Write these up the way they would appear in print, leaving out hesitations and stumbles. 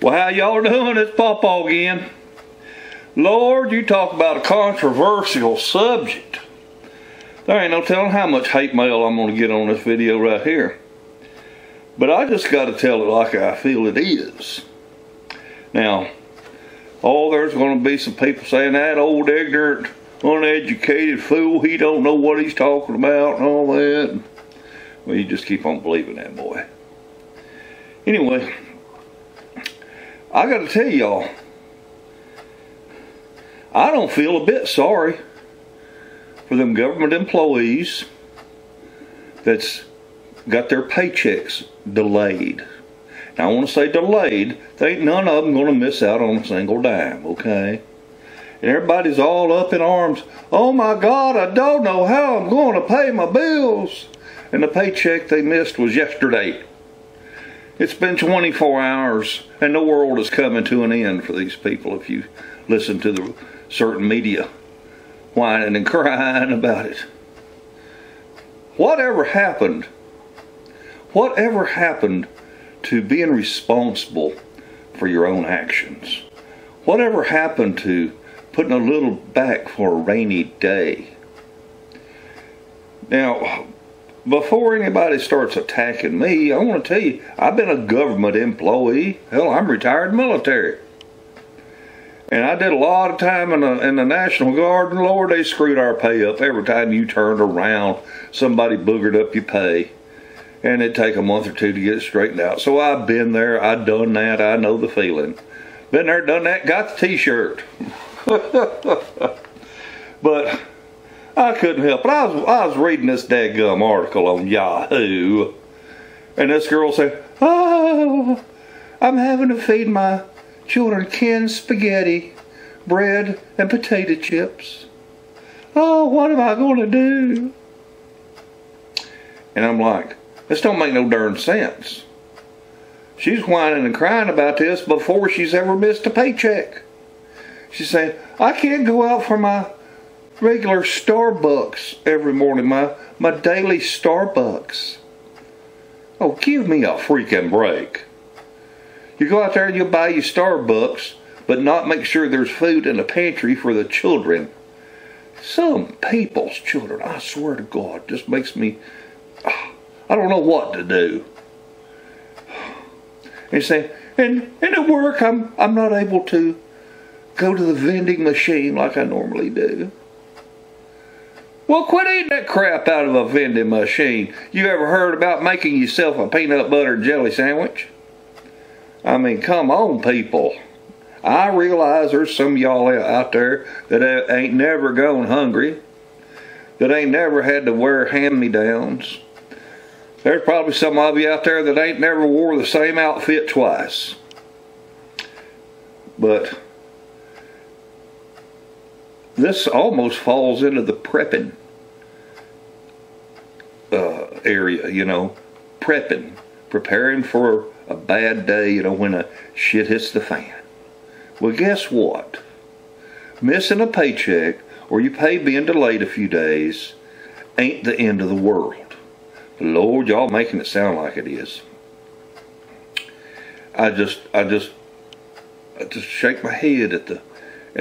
Well, how y'all doing? It's PawPaw again. Lord, you talk about a controversial subject. There ain't no telling how much hate mail I'm going to get on this video right here. But I just got to tell it like I feel it is. Now, there's going to be some people saying that old ignorant, uneducated fool, he don't know what he's talking about and all that. Well, you just keep on believing that, boy. Anyway, I got to tell y'all, I don't feel a bit sorry for them government employees that's got their paychecks delayed. Now, I want to say delayed. There ain't none of them going to miss out on a single dime, okay? And everybody's all up in arms. Oh my God, I don't know how I'm going to pay my bills. And the paycheck they missed was yesterday. It's been 24 hours and the world is coming to an end for these people if you listen to the certain media whining and crying about it. Whatever happened to being responsible for your own actions? Whatever happened to putting a little back for a rainy day? Now, before anybody starts attacking me, I want to tell you, I've been a government employee. Hell, I'm retired military. And I did a lot of time in the National Guard, and Lord, they screwed our pay up. Every time you turned around, somebody boogered up your pay. And it'd take a month or two to get it straightened out. So I've been there, I've done that, I know the feeling. Been there, done that, got the t-shirt. But I couldn't help it. I was reading this dadgum article on Yahoo, and this girl said, "Oh, I'm having to feed my children canned spaghetti, bread, and potato chips. Oh, what am I going to do?" And I'm like, this don't make no darn sense. She's whining and crying about this before she's ever missed a paycheck. She's saying, I can't go out for my regular Starbucks every morning, my daily Starbucks. Oh, give me a freaking break. You go out there and you buy your Starbucks, but not make sure there's food in the pantry for the children. Some people's children, I swear to God, just makes me, I don't know what to do. And say, and at work I'm not able to go to the vending machine like I normally do. Well, quit eating that crap out of a vending machine. You ever heard about making yourself a peanut butter and jelly sandwich? I mean, come on, people. I realize there's some of y'all out there that ain't never gone hungry, that ain't never had to wear hand-me-downs. There's probably some of you out there that ain't never wore the same outfit twice. But this almost falls into the prepping area, you know. Prepping. Preparing for a bad day, you know, when a shit hits the fan. Well, guess what? Missing a paycheck or your pay being delayed a few days ain't the end of the world. Lord, y'all making it sound like it is. I just shake my head at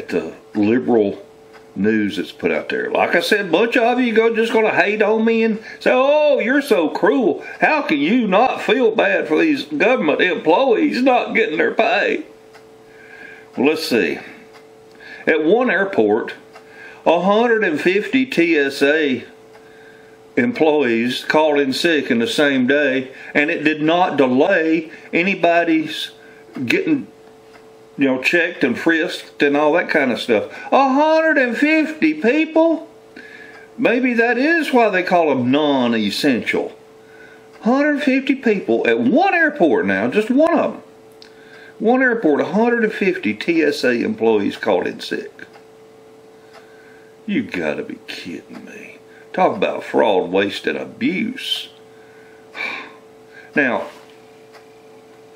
the liberal news that's put out there. Like I said, a bunch of you just gonna hate on me and say, "Oh, you're so cruel. How can you not feel bad for these government employees not getting their pay?" Well, let's see. At one airport, 150 TSA employees called in sick in the same day, and it did not delay anybody's getting, you know, checked and frisked and all that kind of stuff. 150 people? Maybe that is why they call them non-essential. 150 people at one airport now, just one of them. One airport, 150 TSA employees called in sick. You gotta be kidding me. Talk about fraud, waste, and abuse. Now,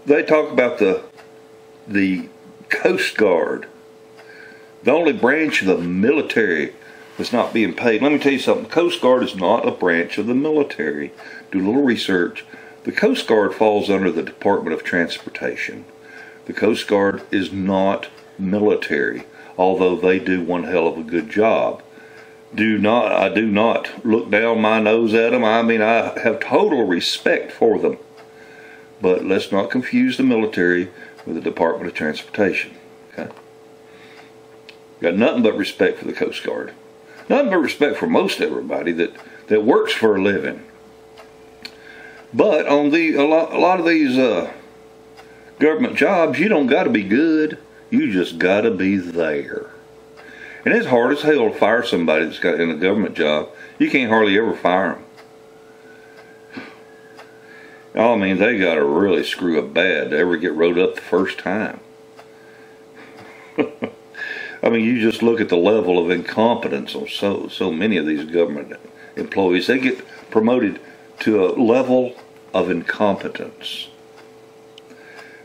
they talk about the Coast Guard, the only branch of the military that's not being paid. Let me tell you something. The Coast Guard is not a branch of the military. Do a little research. The Coast Guard falls under the Department of Transportation. The Coast Guard is not military, although they do one hell of a good job. I do not look down my nose at them. I mean, I have total respect for them. But let's not confuse the military with the Department of Transportation. Okay? Got nothing but respect for the Coast Guard. Nothing but respect for most everybody that works for a living. But on a lot of these government jobs, you don't got to be good. You just got to be there. And it's hard as hell to fire somebody that's got in a government job. You can't hardly ever fire them. I mean, they got to really screw up bad to ever get wrote up the first time. I mean, you just look at the level of incompetence of so many of these government employees. They get promoted to a level of incompetence.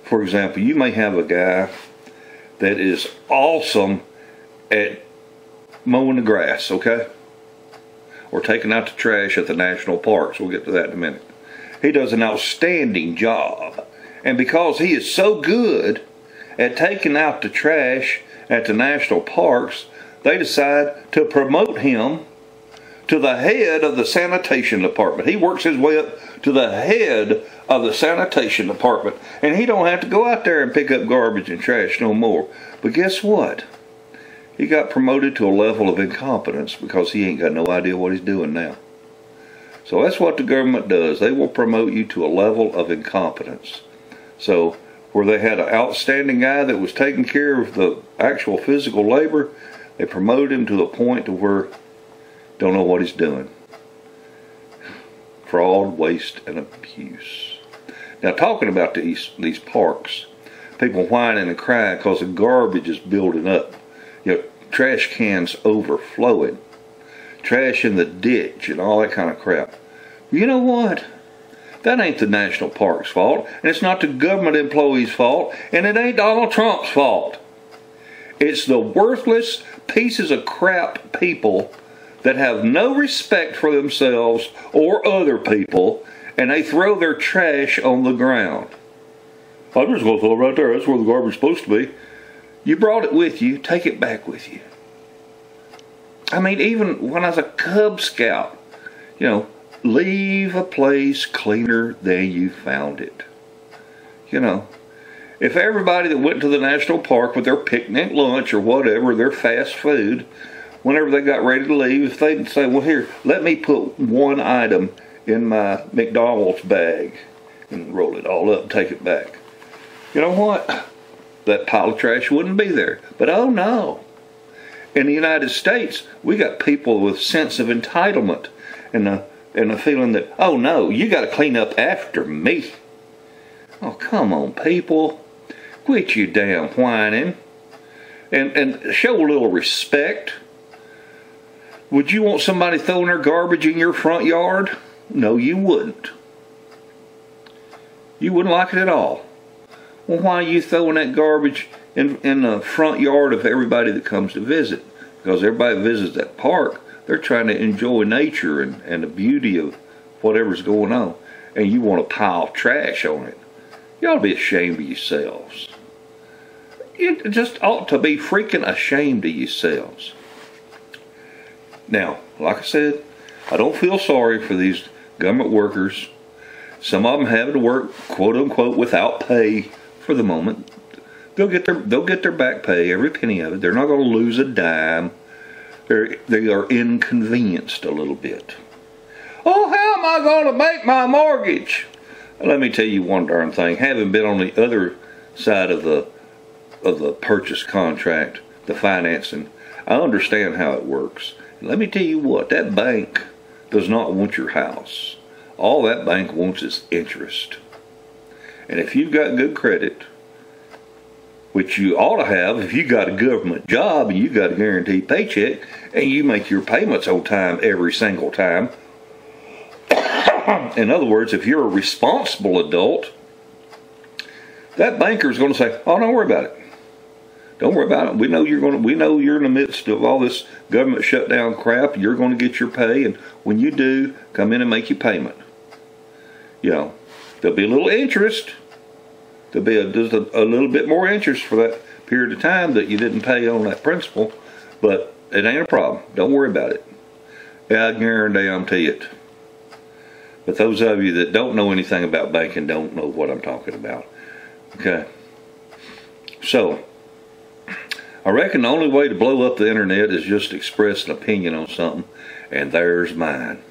For example, you may have a guy that is awesome at mowing the grass, okay? Or taking out the trash at the national parks. We'll get to that in a minute. He does an outstanding job. And because he is so good at taking out the trash at the national parks, they decide to promote him to the head of the sanitation department. He works his way up to the head of the sanitation department. And he don't have to go out there and pick up garbage and trash no more. But guess what? He got promoted to a level of incompetence because he ain't got no idea what he's doing now. So that's what the government does. They will promote you to a level of incompetence. So where they had an outstanding guy that was taking care of the actual physical labor, they promote him to the point to where don't know what he's doing. Fraud, waste, and abuse. Now, talking about these parks, people whining and crying because the garbage is building up. You know, trash cans overflowing, trash in the ditch, and all that kind of crap. You know what? That ain't the national park's fault, and it's not the government employees' fault, and it ain't Donald Trump's fault. It's the worthless pieces of crap people that have no respect for themselves or other people, and they throw their trash on the ground. I'm just going to throw it right there. That's where the garbage is supposed to be. You brought it with you. Take it back with you. I mean, even when I was a Cub Scout, you know, leave a place cleaner than you found it. You know, if everybody that went to the national park with their picnic lunch or whatever, their fast food, whenever they got ready to leave, if they'd say, well, here, let me put one item in my McDonald's bag and roll it all up and take it back. You know what? That pile of trash wouldn't be there. But oh no. In the United States, we got people with sense of entitlement and a feeling that, oh no, you got to clean up after me. Oh, come on, people. Quit you damn whining and show a little respect. Would you want somebody throwing their garbage in your front yard? No, you wouldn't. You wouldn't like it at all. Well, why are you throwing that garbage in the front yard of everybody that comes to visit? Because everybody visits that park, they're trying to enjoy nature and the beauty of whatever's going on. And you want to pile trash on it. You ought to be ashamed of yourselves. You just ought to be freaking ashamed of yourselves. Now, like I said, I don't feel sorry for these government workers. Some of them have to work, quote unquote, without pay for the moment. They'll get their back pay, every penny of it. They're not going to lose a dime. They are inconvenienced a little bit. Oh, how am I going to make my mortgage? Let me tell you one darn thing. Having been on the other side of the purchase contract, the financing, I understand how it works. Let me tell you what, that bank does not want your house. All that bank wants is interest. And if you've got good credit, which you ought to have if you got a government job and you got a guaranteed paycheck and you make your payments on time every single time. In other words, if you're a responsible adult, that banker is going to say, oh, don't worry about it. Don't worry about it. We know you're in the midst of all this government shutdown crap. You're going to get your pay, and when you do, come in and make your payment. You know, there'll be a little interest, to be just a little bit more interest for that period of time that you didn't pay on that principal, but it ain't a problem. Don't worry about it. I guarantee it. But those of you that don't know anything about banking don't know what I'm talking about. Okay. So, I reckon the only way to blow up the internet is just to express an opinion on something, and there's mine.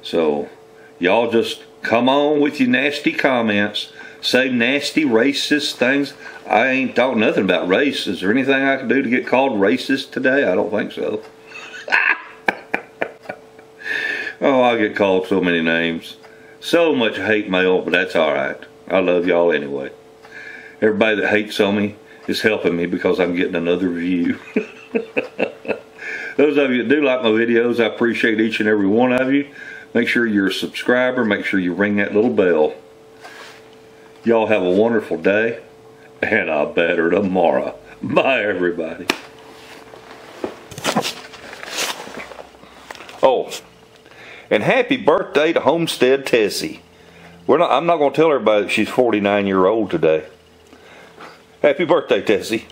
So, y'all just come on with your nasty comments. Say nasty, racist things. I ain't talking nothing about race. Is there anything I can do to get called racist today? I don't think so. Oh, I get called so many names. So much hate mail, but that's alright. I love y'all anyway. Everybody that hates on me is helping me because I'm getting another view. Those of you that do like my videos, I appreciate each and every one of you. Make sure you're a subscriber. Make sure you ring that little bell. Y'all have a wonderful day, and a better tomorrow. Bye, everybody. Oh, and happy birthday to Homestead Tessie. I'm not going to tell everybody that she's 49 years old today. Happy birthday, Tessie.